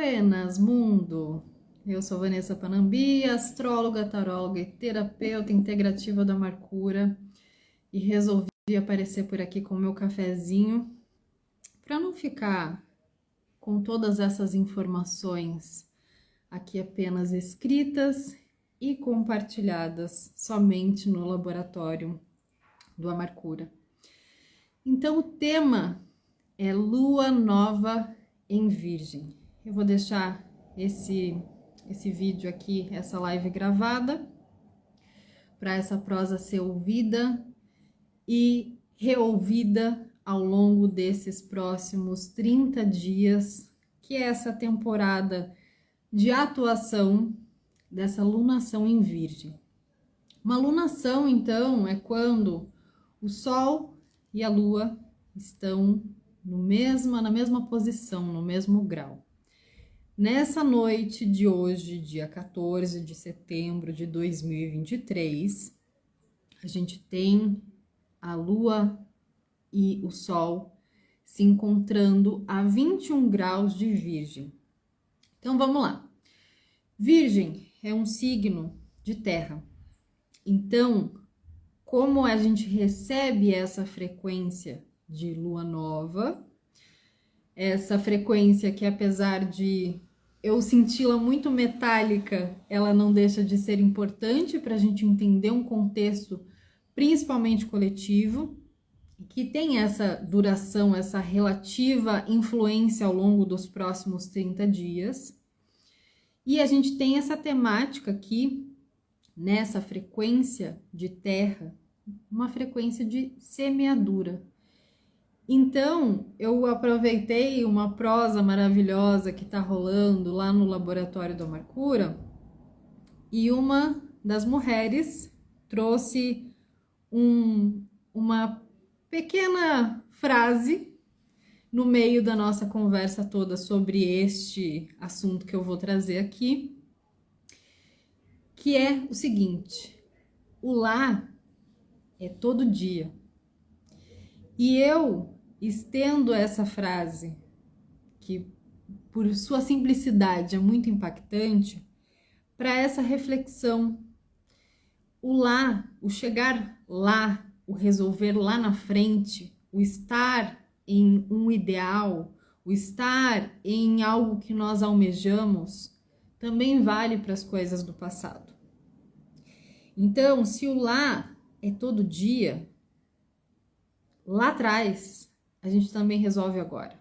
Buenas, mundo! Eu sou Vanessa Panambi, astróloga, taróloga e terapeuta integrativa da Mercúria, e resolvi aparecer por aqui com o meu cafezinho para não ficar com todas essas informações aqui apenas escritas e compartilhadas somente no laboratório do Amarcura. Então o tema é Lua Nova em Virgem. Eu vou deixar esse vídeo aqui, essa live gravada, para essa prosa ser ouvida e reouvida ao longo desses próximos 30 dias, que é essa temporada de atuação dessa lunação em Virgem. Uma lunação, então, é quando o Sol e a Lua estão na mesma posição, no mesmo grau. Nessa noite de hoje, dia 14 de setembro de 2023, a gente tem a Lua e o Sol se encontrando a 21 graus de Virgem. Então, vamos lá. Virgem é um signo de terra. Então, como a gente recebe essa frequência de lua nova, essa frequência que, apesar de eu senti-la muito metálica, ela não deixa de ser importante para a gente entender um contexto principalmente coletivo, que tem essa duração, essa relativa influência ao longo dos próximos 30 dias. E a gente tem essa temática aqui, nessa frequência de terra, uma frequência de semeadura. Então, eu aproveitei uma prosa maravilhosa que está rolando lá no laboratório do Amarcura, e uma das mulheres trouxe uma pequena frase no meio da nossa conversa toda sobre este assunto que eu vou trazer aqui, que é o seguinte: o lá é todo dia. E eu estendo essa frase, que por sua simplicidade é muito impactante, para essa reflexão. O lá, o chegar lá, o resolver lá na frente, o estar em um ideal, o estar em algo que nós almejamos, também vale para as coisas do passado. Então, se o lá é todo dia, lá atrás a gente também resolve agora.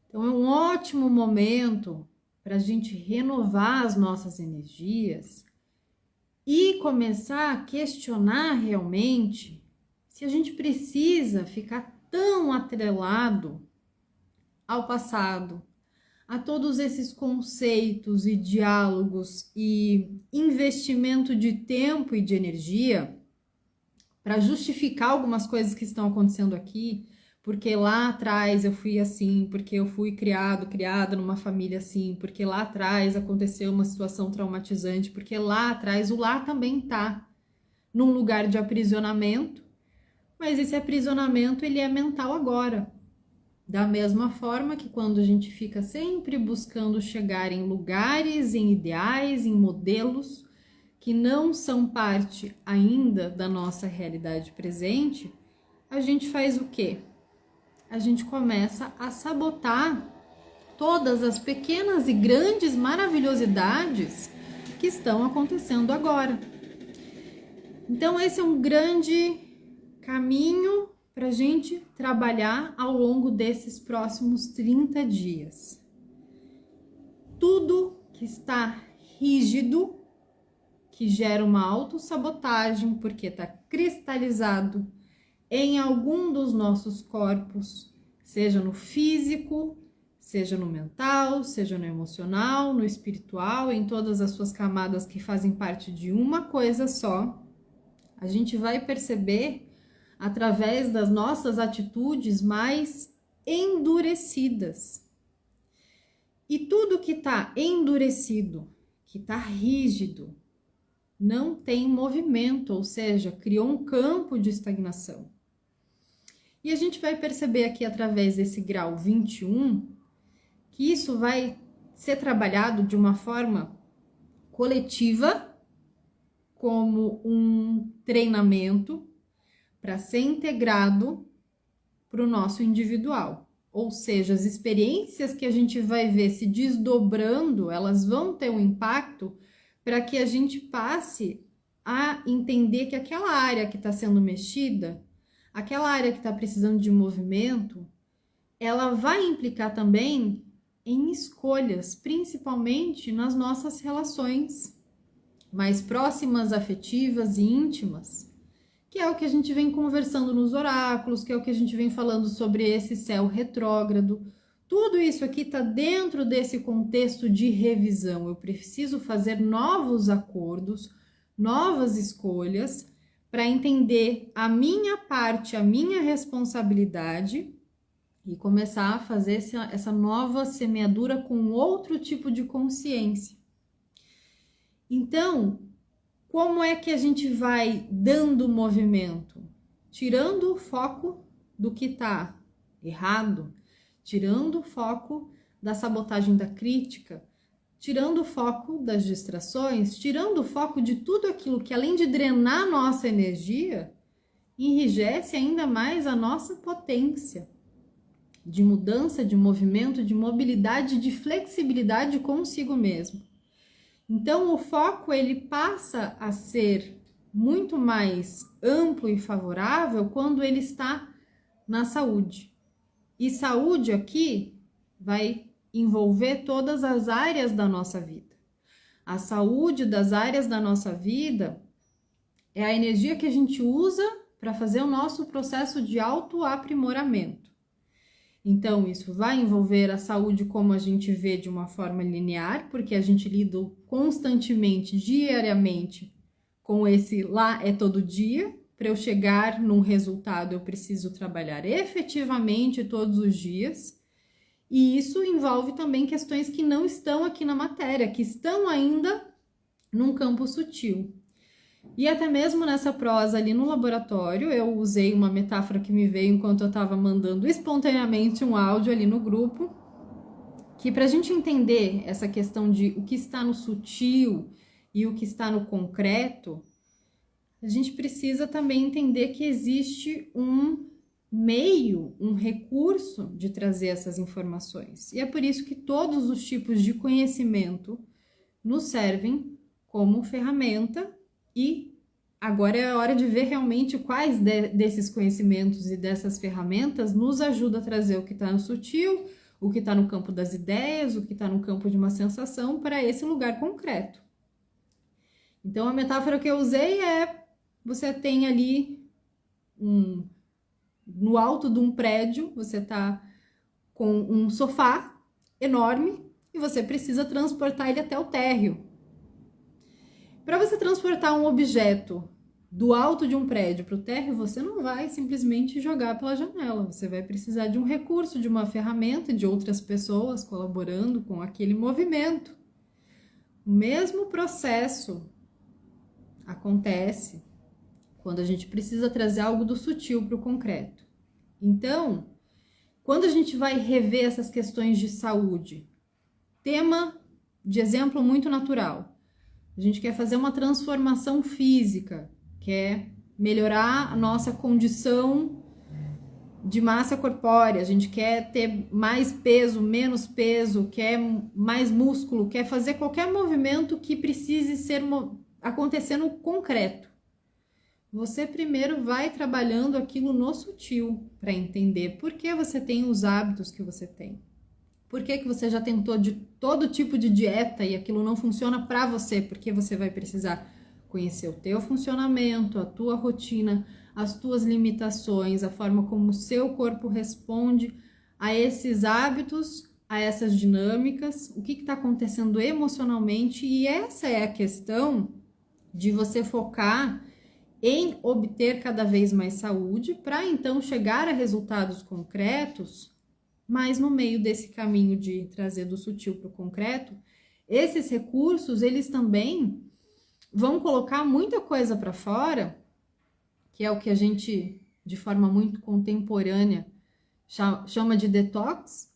Então é um ótimo momento para a gente renovar as nossas energias e começar a questionar realmente se a gente precisa ficar tão atrelado ao passado, a todos esses conceitos e diálogos e investimento de tempo e de energia para justificar algumas coisas que estão acontecendo aqui, porque lá atrás eu fui assim, porque eu fui criada numa família assim, porque lá atrás aconteceu uma situação traumatizante, porque lá atrás, o lá também tá num lugar de aprisionamento, mas esse aprisionamento ele é mental agora. Da mesma forma que quando a gente fica sempre buscando chegar em lugares, em ideais, em modelos que não são parte ainda da nossa realidade presente, a gente faz o quê? A gente começa a sabotar todas as pequenas e grandes maravilhosidades que estão acontecendo agora. Então esse é um grande caminho para a gente trabalhar ao longo desses próximos 30 dias. Tudo que está rígido, que gera uma autossabotagem, porque está cristalizado em algum dos nossos corpos, seja no físico, seja no mental, seja no emocional, no espiritual, em todas as suas camadas que fazem parte de uma coisa só, a gente vai perceber através das nossas atitudes mais endurecidas. E tudo que está endurecido, que está rígido, não tem movimento, ou seja, criou um campo de estagnação. E a gente vai perceber aqui através desse grau 21 que isso vai ser trabalhado de uma forma coletiva, como um treinamento para ser integrado para o nosso individual. Ou seja, as experiências que a gente vai ver se desdobrando, elas vão ter um impacto para que a gente passe a entender que aquela área que está sendo mexida, aquela área que está precisando de movimento, ela vai implicar também em escolhas, principalmente nas nossas relações mais próximas, afetivas e íntimas, que é o que a gente vem conversando nos oráculos, que é o que a gente vem falando sobre esse céu retrógrado. Tudo isso aqui está dentro desse contexto de revisão. Eu preciso fazer novos acordos, novas escolhas, para entender a minha parte, a minha responsabilidade e começar a fazer essa nova semeadura com outro tipo de consciência. Então, como é que a gente vai dando movimento? Tirando o foco do que está errado, tirando o foco da sabotagem da crítica, tirando o foco das distrações, tirando o foco de tudo aquilo que, além de drenar nossa energia, enrijece ainda mais a nossa potência de mudança, de movimento, de mobilidade, de flexibilidade consigo mesmo. Então, o foco ele passa a ser muito mais amplo e favorável quando ele está na saúde. E saúde aqui vai envolver todas as áreas da nossa vida. A saúde das áreas da nossa vida é a energia que a gente usa para fazer o nosso processo de autoaprimoramento. Então, isso vai envolver a saúde como a gente vê de uma forma linear, porque a gente lida constantemente, diariamente, com esse lá é todo dia. Para eu chegar num resultado, eu preciso trabalhar efetivamente todos os dias. E isso envolve também questões que não estão aqui na matéria, que estão ainda num campo sutil. E até mesmo nessa prosa ali no laboratório, eu usei uma metáfora que me veio enquanto eu estava mandando espontaneamente um áudio ali no grupo, que para a gente entender essa questão de o que está no sutil e o que está no concreto, a gente precisa também entender que existe um meio, um recurso de trazer essas informações. E é por isso que todos os tipos de conhecimento nos servem como ferramenta. E agora é a hora de ver realmente quais desses conhecimentos e dessas ferramentas nos ajuda a trazer o que está no sutil, o que está no campo das ideias, o que está no campo de uma sensação para esse lugar concreto. Então, a metáfora que eu usei é, você tem ali no alto de um prédio, você está com um sofá enorme e você precisa transportar ele até o térreo. Para você transportar um objeto do alto de um prédio para o térreo, você não vai simplesmente jogar pela janela. Você vai precisar de um recurso, de uma ferramenta, de outras pessoas colaborando com aquele movimento. O mesmo processo acontece quando a gente precisa trazer algo do sutil para o concreto. Então, quando a gente vai rever essas questões de saúde, tema de exemplo muito natural. A gente quer fazer uma transformação física, quer melhorar a nossa condição de massa corpórea, a gente quer ter mais peso, menos peso, quer mais músculo, quer fazer qualquer movimento que precise acontecer no concreto. Você primeiro vai trabalhando aquilo no sutil para entender por que você tem os hábitos que você tem. Por que você já tentou de todo tipo de dieta e aquilo não funciona para você? Porque você vai precisar conhecer o teu funcionamento, a tua rotina, as tuas limitações, a forma como o seu corpo responde a esses hábitos, a essas dinâmicas, o que está acontecendo emocionalmente. E essa é a questão de você focar em obter cada vez mais saúde para então chegar a resultados concretos. Mas no meio desse caminho de trazer do sutil para o concreto, esses recursos, eles também vão colocar muita coisa para fora, que é o que a gente, de forma muito contemporânea, chama de detox,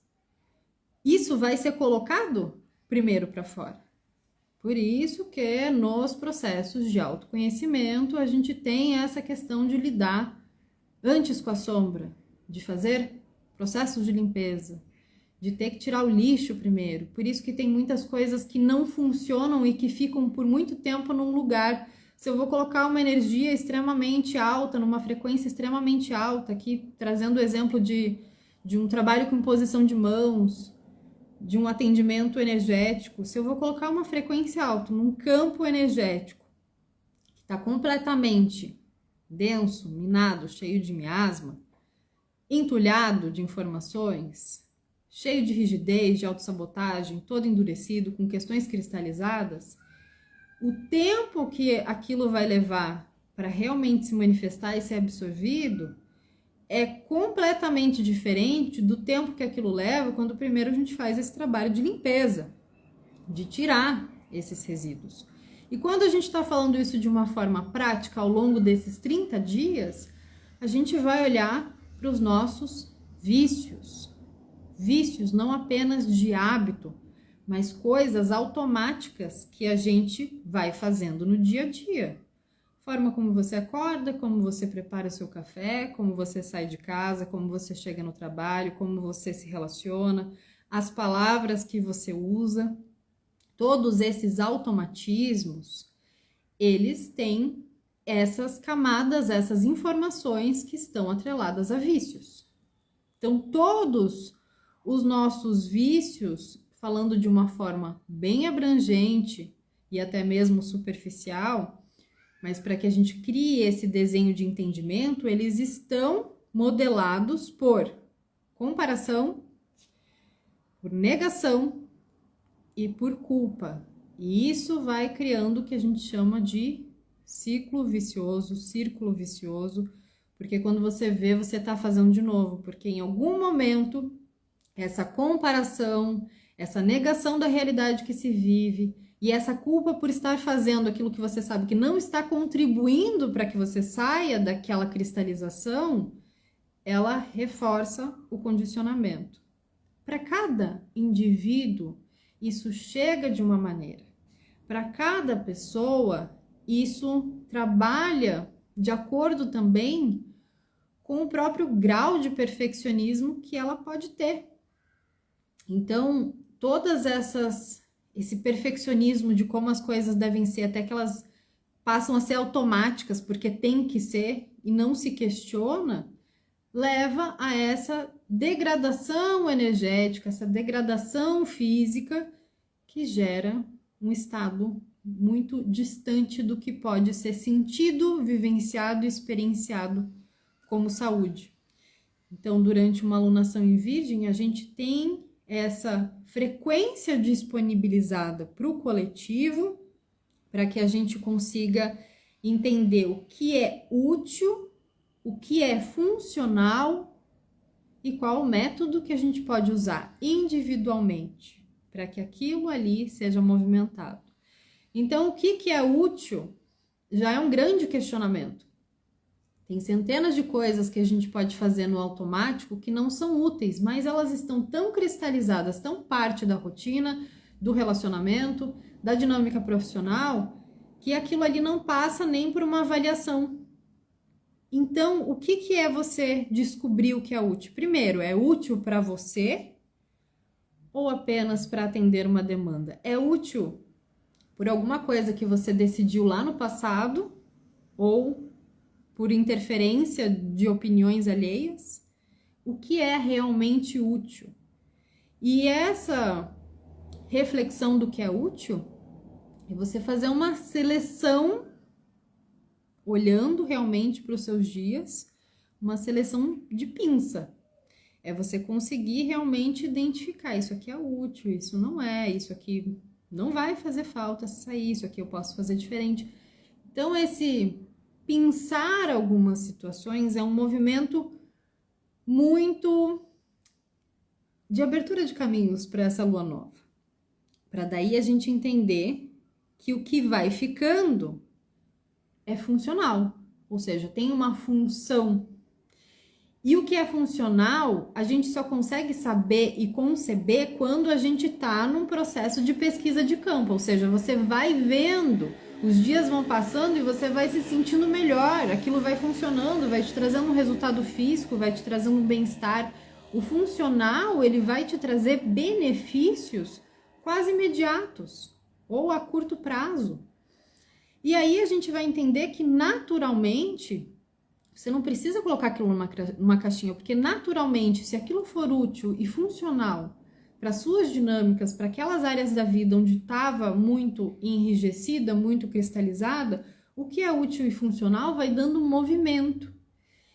isso vai ser colocado primeiro para fora. Por isso que nos processos de autoconhecimento a gente tem essa questão de lidar antes com a sombra, de fazer processos de limpeza, de ter que tirar o lixo primeiro. Por isso que tem muitas coisas que não funcionam e que ficam por muito tempo num lugar. Se eu vou colocar uma energia extremamente alta, numa frequência extremamente alta, aqui trazendo o exemplo de um trabalho com imposição de mãos, de um atendimento energético, se eu vou colocar uma frequência alta num campo energético que está completamente denso, minado, cheio de miasma, entulhado de informações, cheio de rigidez, de autossabotagem, todo endurecido, com questões cristalizadas, o tempo que aquilo vai levar para realmente se manifestar e ser absorvido é completamente diferente do tempo que aquilo leva quando primeiro a gente faz esse trabalho de limpeza, de tirar esses resíduos. E quando a gente está falando isso de uma forma prática ao longo desses 30 dias, a gente vai olhar para os nossos vícios. Vícios não apenas de hábito, mas coisas automáticas que a gente vai fazendo no dia a dia. Forma como você acorda, como você prepara o seu café, como você sai de casa, como você chega no trabalho, como você se relaciona, as palavras que você usa, todos esses automatismos, eles têm essas camadas, essas informações que estão atreladas a vícios. Então, todos os nossos vícios, falando de uma forma bem abrangente e até mesmo superficial, mas para que a gente crie esse desenho de entendimento, eles estão modelados por comparação, por negação e por culpa. E isso vai criando o que a gente chama de círculo vicioso, porque quando você vê, você está fazendo de novo, porque em algum momento essa comparação, essa negação da realidade que se vive, e essa culpa por estar fazendo aquilo que você sabe que não está contribuindo para que você saia daquela cristalização, ela reforça o condicionamento. Para cada indivíduo, isso chega de uma maneira. Para cada pessoa, isso trabalha de acordo também com o próprio grau de perfeccionismo que ela pode ter. Então, esse perfeccionismo de como as coisas devem ser, até que elas passam a ser automáticas, porque tem que ser, e não se questiona, leva a essa degradação energética, essa degradação física, que gera um estado muito distante do que pode ser sentido, vivenciado e experienciado como saúde. Então, durante uma alunação em Virgem, a gente tem essa frequência disponibilizada para o coletivo, para que a gente consiga entender o que é útil, o que é funcional e qual o método que a gente pode usar individualmente para que aquilo ali seja movimentado. Então, o que é útil já é um grande questionamento. Tem centenas de coisas que a gente pode fazer no automático que não são úteis, mas elas estão tão cristalizadas, tão parte da rotina, do relacionamento, da dinâmica profissional, que aquilo ali não passa nem por uma avaliação. Então, o que é você descobrir o que é útil? Primeiro, é útil para você ou apenas para atender uma demanda? É útil por alguma coisa que você decidiu lá no passado ou por interferência de opiniões alheias? O que é realmente útil? E essa reflexão do que é útil é você fazer uma seleção, olhando realmente para os seus dias, uma seleção de pinça. É você conseguir realmente identificar, isso aqui é útil, isso não é, isso aqui não vai fazer falta se sair, isso aqui eu posso fazer diferente. Então, esse pensar algumas situações é um movimento muito de abertura de caminhos para essa lua nova. Para daí a gente entender que o que vai ficando é funcional, ou seja, tem uma função. E o que é funcional, a gente só consegue saber e conceber quando a gente está num processo de pesquisa de campo, ou seja, você vai vendo, os dias vão passando e você vai se sentindo melhor, aquilo vai funcionando, vai te trazendo um resultado físico, vai te trazendo um bem-estar. O funcional, ele vai te trazer benefícios quase imediatos ou a curto prazo. E aí a gente vai entender que naturalmente você não precisa colocar aquilo numa caixinha, porque naturalmente, se aquilo for útil e funcional para suas dinâmicas, para aquelas áreas da vida onde estava muito enrijecida, muito cristalizada, o que é útil e funcional vai dando um movimento.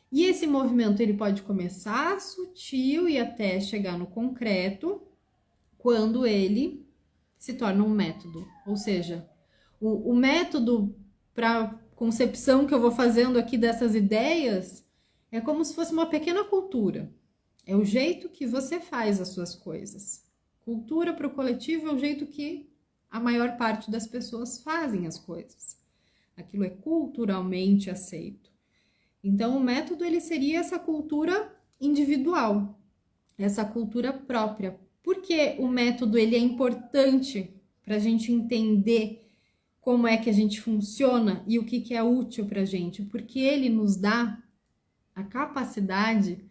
E esse movimento ele pode começar sutil e até chegar no concreto, quando ele se torna um método. Ou seja, o método para concepção que eu vou fazendo aqui dessas ideias é como se fosse uma pequena cultura. É o jeito que você faz as suas coisas. Cultura para o coletivo é o jeito que a maior parte das pessoas fazem as coisas. Aquilo é culturalmente aceito. Então, o método ele seria essa cultura individual, essa cultura própria. Por que o método ele é importante para a gente entender como é que a gente funciona e o que é útil para a gente? Porque ele nos dá a capacidade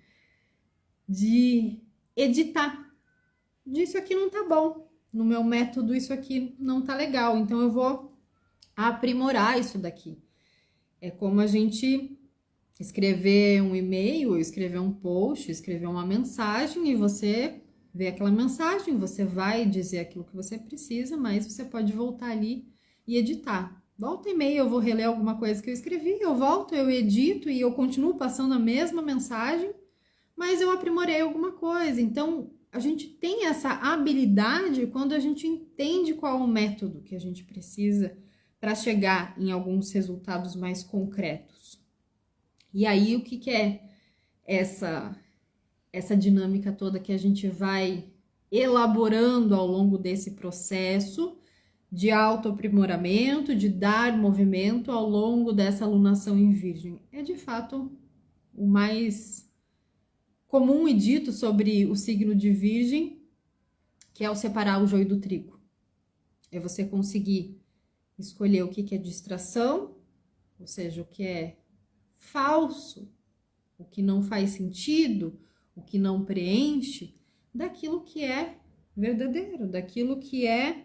de editar. Disso aqui não tá bom, no meu método isso aqui não tá legal, então eu vou aprimorar isso daqui. É como a gente escrever um e-mail, escrever um post, escrever uma mensagem e você vê aquela mensagem, você vai dizer aquilo que você precisa, mas você pode voltar ali e editar. Volta e meia eu vou reler alguma coisa que eu escrevi, eu volto, eu edito e eu continuo passando a mesma mensagem, mas eu aprimorei alguma coisa. Então, a gente tem essa habilidade quando a gente entende qual é o método que a gente precisa para chegar em alguns resultados mais concretos. E aí, o que é essa dinâmica toda que a gente vai elaborando ao longo desse processo de autoaprimoramento, de dar movimento ao longo dessa alunação em Virgem? É de fato o mais comum e dito sobre o signo de Virgem, que é o separar o joio do trigo. É você conseguir escolher o que é distração, ou seja, o que é falso, o que não faz sentido, o que não preenche, daquilo que é verdadeiro, daquilo que é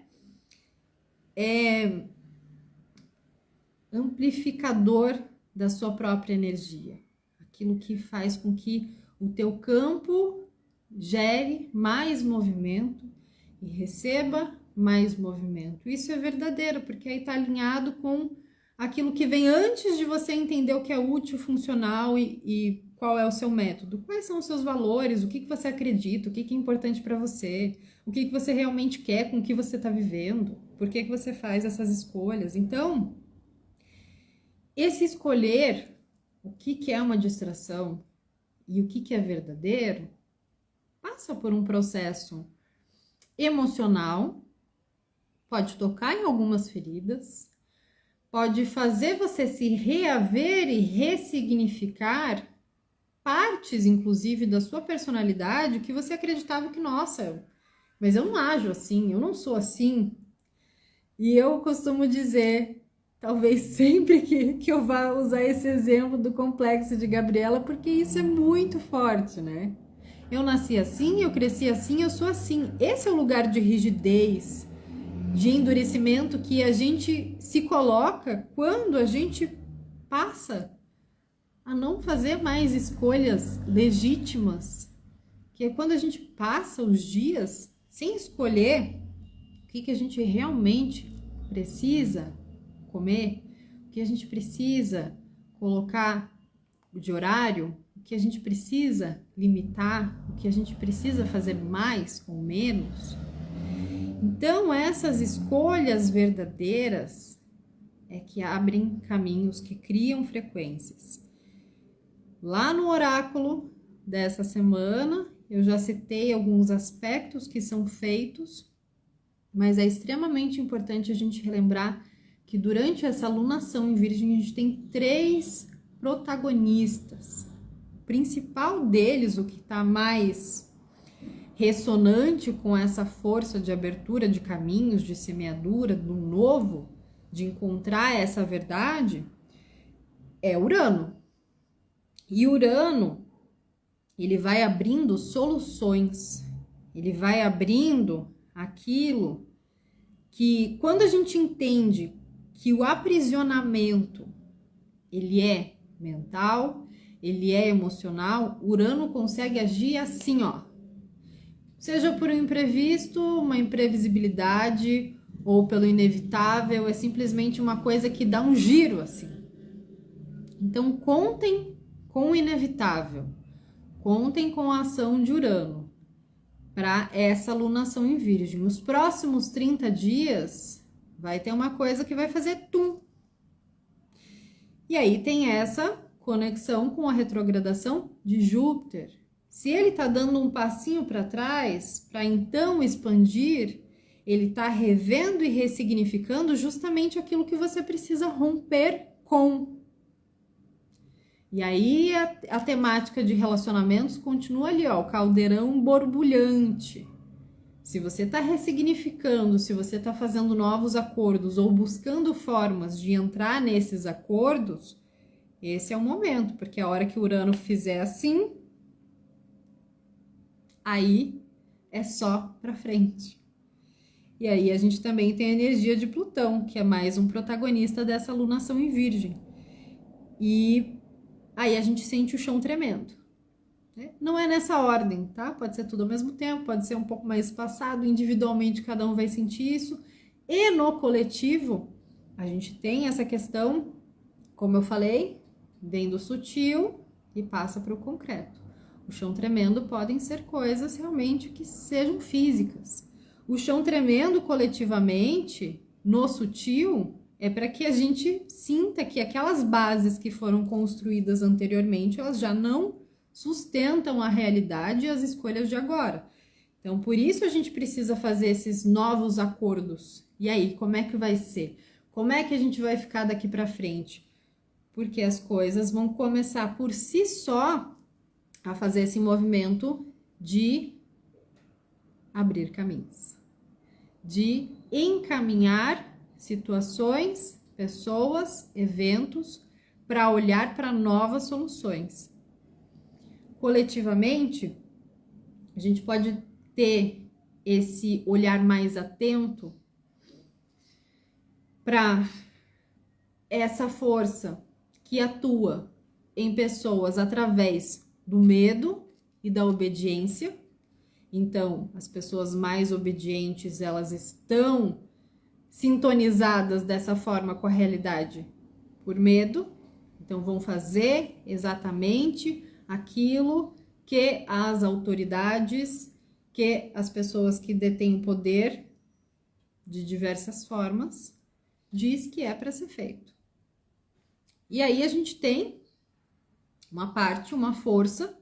amplificador da sua própria energia, aquilo que faz com que o teu campo gere mais movimento e receba mais movimento. Isso é verdadeiro, porque aí está alinhado com aquilo que vem antes de você entender o que é útil, funcional e qual é o seu método. Quais são os seus valores, o que você acredita, o que é importante para você, o que você realmente quer com o que você está vivendo, por que você faz essas escolhas. Então, esse escolher o que é uma distração e o que é verdadeiro passa por um processo emocional, pode tocar em algumas feridas, pode fazer você se reaver e ressignificar partes, inclusive, da sua personalidade que você acreditava que, nossa, mas eu não ajo assim, eu não sou assim. E eu costumo dizer, talvez sempre que eu vá usar esse exemplo do complexo de Gabriela, porque isso é muito forte, né? Eu nasci assim, eu cresci assim, eu sou assim. Esse é o lugar de rigidez, de endurecimento que a gente se coloca quando a gente passa a não fazer mais escolhas legítimas, que é quando a gente passa os dias sem escolher o que a gente realmente precisa comer, o que a gente precisa colocar de horário, o que a gente precisa limitar, o que a gente precisa fazer mais ou menos. Então, essas escolhas verdadeiras é que abrem caminhos, que criam frequências. Lá no oráculo dessa semana, eu já citei alguns aspectos que são feitos, mas é extremamente importante a gente relembrar que durante essa alunação em Virgem, a gente tem 3 protagonistas. principal deles, o que está mais ressonante com essa força de abertura de caminhos, de semeadura, do novo, de encontrar essa verdade, é Urano. E Urano, ele vai abrindo soluções, ele vai abrindo aquilo que, quando a gente entende que o aprisionamento, ele é mental, ele é emocional, Urano consegue agir assim, ó. Seja por um imprevisto, uma imprevisibilidade, ou pelo inevitável, é simplesmente uma coisa que dá um giro, assim. Então, contem com o inevitável, contem com a ação de Urano para essa alunação em Virgem. Os próximos 30 dias vai ter uma coisa que vai fazer tum. E aí tem essa conexão com a retrogradação de Júpiter. Se ele está dando um passinho para trás, para então expandir, ele está revendo e ressignificando justamente aquilo que você precisa romper com. E aí a temática de relacionamentos continua ali, ó, o caldeirão borbulhante. Se você está ressignificando, se você está fazendo novos acordos ou buscando formas de entrar nesses acordos, esse é o momento, porque a hora que o Urano fizer assim, aí é só para frente. E aí a gente também tem a energia de Plutão, que é mais um protagonista dessa alunação em Virgem. E aí a gente sente o chão tremendo. Não é nessa ordem, tá? Pode ser tudo ao mesmo tempo, pode ser um pouco mais espaçado, individualmente cada um vai sentir isso. E no coletivo, a gente tem essa questão, como eu falei, vem do sutil e passa para o concreto. O chão tremendo podem ser coisas realmente que sejam físicas. O chão tremendo coletivamente, no sutil, é para que a gente sinta que aquelas bases que foram construídas anteriormente, elas já não sustentam a realidade e as escolhas de agora. Então, por isso a gente precisa fazer esses novos acordos. E aí, como é que vai ser? Como é que a gente vai ficar daqui para frente? Porque as coisas vão começar por si só a fazer esse movimento de abrir caminhos, de encaminhar situações, pessoas, eventos para olhar para novas soluções. Coletivamente, a gente pode ter esse olhar mais atento para essa força que atua em pessoas através do medo e da obediência. Então, as pessoas mais obedientes, elas estão sintonizadas dessa forma com a realidade por medo. Então, vão fazer exatamente aquilo que as autoridades, que as pessoas que detêm poder de diversas formas, diz que é para ser feito. E aí a gente tem uma parte, uma força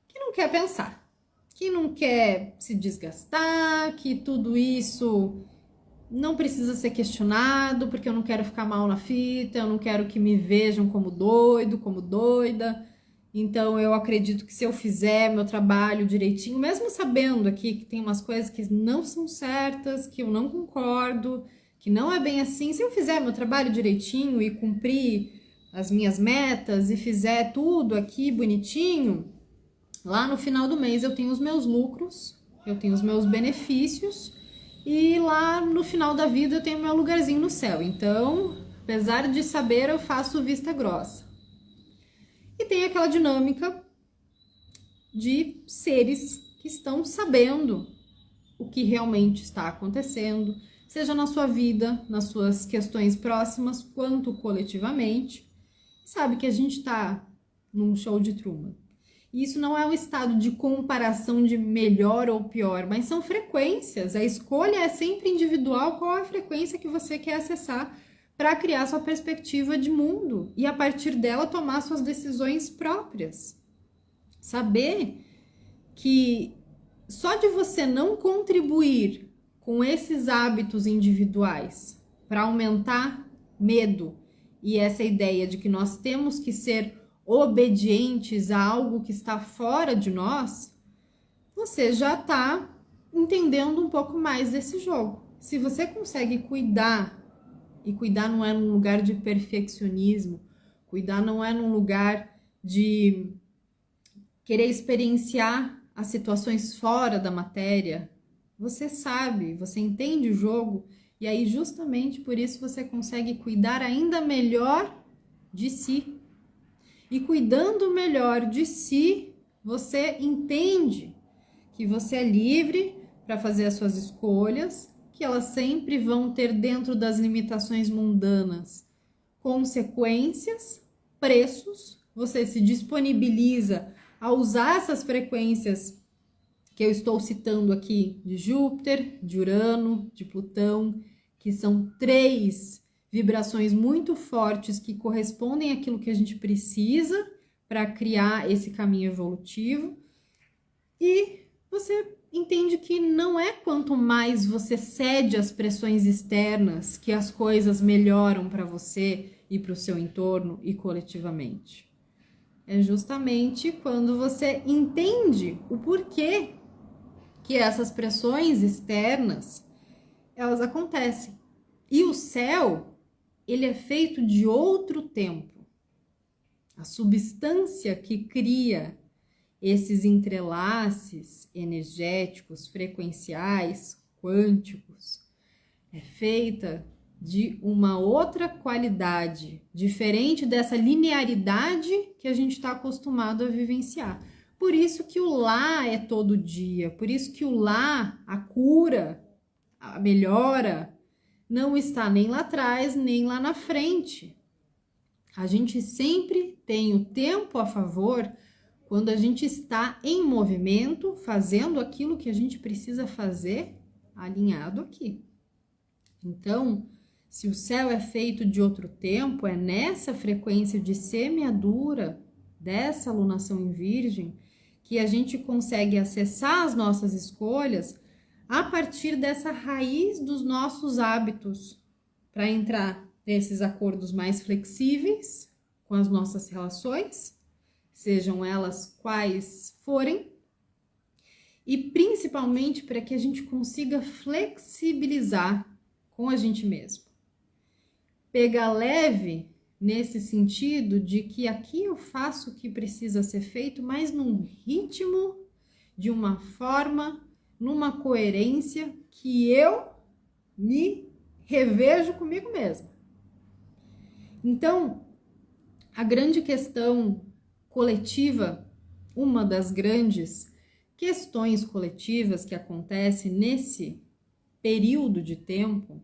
que não quer pensar, que não quer se desgastar, que tudo isso não precisa ser questionado, porque eu não quero ficar mal na fita, eu não quero que me vejam como doido, como doida. Então, eu acredito que se eu fizer meu trabalho direitinho, mesmo sabendo aqui que tem umas coisas que não são certas, que eu não concordo, que não é bem assim, se eu fizer meu trabalho direitinho e cumprir as minhas metas e fizer tudo aqui bonitinho, lá no final do mês eu tenho os meus lucros, eu tenho os meus benefícios e lá no final da vida eu tenho meu lugarzinho no céu. Então, apesar de saber, eu faço vista grossa. E tem aquela dinâmica de seres que estão sabendo o que realmente está acontecendo, seja na sua vida, nas suas questões próximas, quanto coletivamente. Sabe que a gente está num show de Truman. E isso não é um estado de comparação de melhor ou pior, mas são frequências. A escolha é sempre individual, qual é a frequência que você quer acessar para criar sua perspectiva de mundo e a partir dela tomar suas decisões próprias. Saber que só de você não contribuir com esses hábitos individuais para aumentar medo e essa ideia de que nós temos que ser obedientes a algo que está fora de nós, você já está entendendo um pouco mais desse jogo. Se você consegue cuidar, e cuidar não é num lugar de perfeccionismo, cuidar não é num lugar de querer experienciar as situações fora da matéria, você sabe, você entende o jogo, e aí justamente por isso você consegue cuidar ainda melhor de si. E cuidando melhor de si, você entende que você é livre para fazer as suas escolhas, que elas sempre vão ter dentro das limitações mundanas consequências, preços, você se disponibiliza a usar essas frequências que eu estou citando aqui de Júpiter, de Urano, de Plutão, que são 3 vibrações muito fortes que correspondem àquilo que a gente precisa para criar esse caminho evolutivo. E você entende que não é quanto mais você cede às pressões externas que as coisas melhoram para você e para o seu entorno e coletivamente. É justamente quando você entende o porquê que essas pressões externas, elas acontecem. E o céu, ele é feito de outro tempo. A substância que cria esses entrelaces energéticos, frequenciais, quânticos, é feita de uma outra qualidade, diferente dessa linearidade que a gente está acostumado a vivenciar. Por isso que o lá é todo dia, por isso que o lá, a cura, a melhora, não está nem lá atrás, nem lá na frente. A gente sempre tem o tempo a favor quando a gente está em movimento, fazendo aquilo que a gente precisa fazer, alinhado aqui. Então, se o céu é feito de outro tempo, é nessa frequência de semeadura dessa alunação em Virgem que a gente consegue acessar as nossas escolhas a partir dessa raiz dos nossos hábitos, para entrar nesses acordos mais flexíveis com as nossas relações, sejam elas quais forem, e principalmente para que a gente consiga flexibilizar com a gente mesmo. Pegar leve nesse sentido de que aqui eu faço o que precisa ser feito, mas num ritmo, de uma forma, numa coerência que eu me revejo comigo mesma. Então, a grande questão coletiva, uma das grandes questões coletivas que acontece nesse período de tempo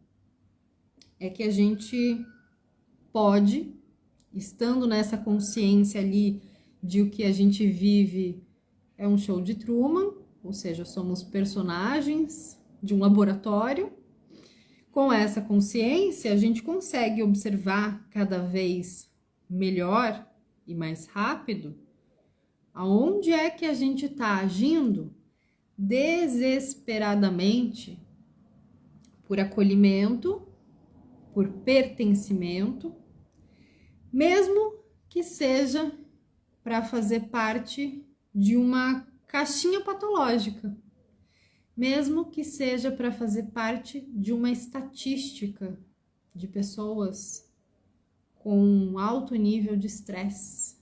é que a gente pode, estando nessa consciência ali de o que a gente vive é um show de Truman, ou seja, somos personagens de um laboratório. Com essa consciência, a gente consegue observar cada vez melhor e mais rápido aonde é que a gente está agindo desesperadamente por acolhimento, por pertencimento, mesmo que seja para fazer parte de uma caixinha patológica, mesmo que seja para fazer parte de uma estatística de pessoas com alto nível de estresse,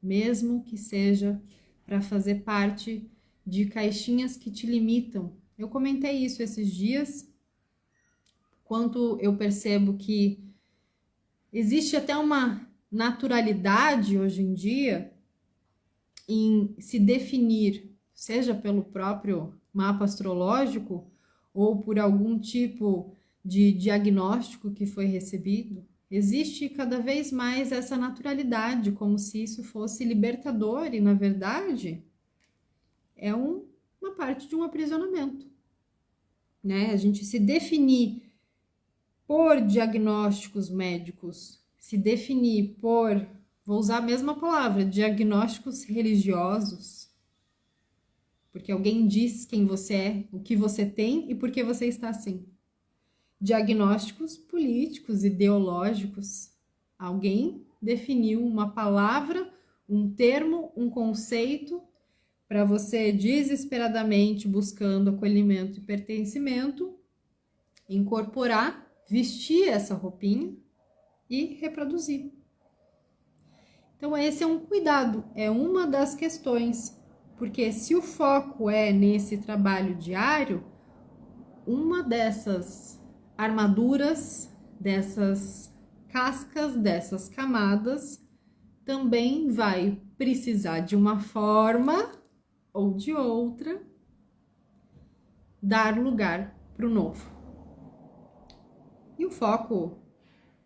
mesmo que seja para fazer parte de caixinhas que te limitam. Eu comentei isso esses dias, quanto eu percebo que existe até uma naturalidade hoje em dia em se definir, seja pelo próprio mapa astrológico ou por algum tipo de diagnóstico que foi recebido. Existe cada vez mais essa naturalidade, como se isso fosse libertador, e na verdade é uma parte de um aprisionamento, né? A gente se definir por diagnósticos médicos, se definir por, vou usar a mesma palavra, diagnósticos religiosos, porque alguém diz quem você é, o que você tem e por que você está assim. Diagnósticos políticos, ideológicos. Alguém definiu uma palavra um termo, um conceito para você desesperadamente buscando acolhimento e pertencimento, incorporar, vestir essa roupinha e reproduzir. Então, esse é um cuidado, é uma das questões, porque se o foco é nesse trabalho diário, uma dessas armaduras, dessas cascas, dessas camadas, também vai precisar de uma forma ou de outra dar lugar para o novo. E o foco,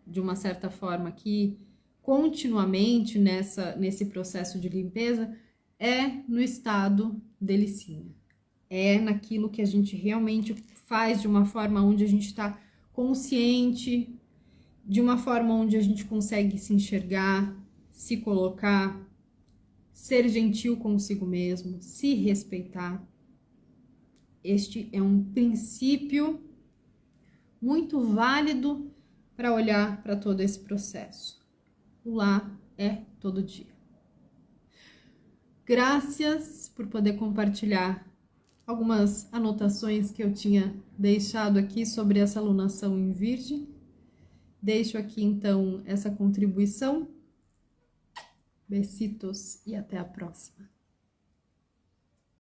de uma certa forma, aqui continuamente nesse processo de limpeza é no estado delicinha. É naquilo que a gente realmente faz de uma forma onde a gente está consciente, de uma forma onde a gente consegue se enxergar, se colocar, ser gentil consigo mesmo, se respeitar. Este é um princípio muito válido para olhar para todo esse processo. O lá é todo dia. Graças por poder compartilhar algumas anotações que eu tinha deixado aqui sobre essa alunação em Virgem. Deixo aqui então essa contribuição. Besitos e até a próxima.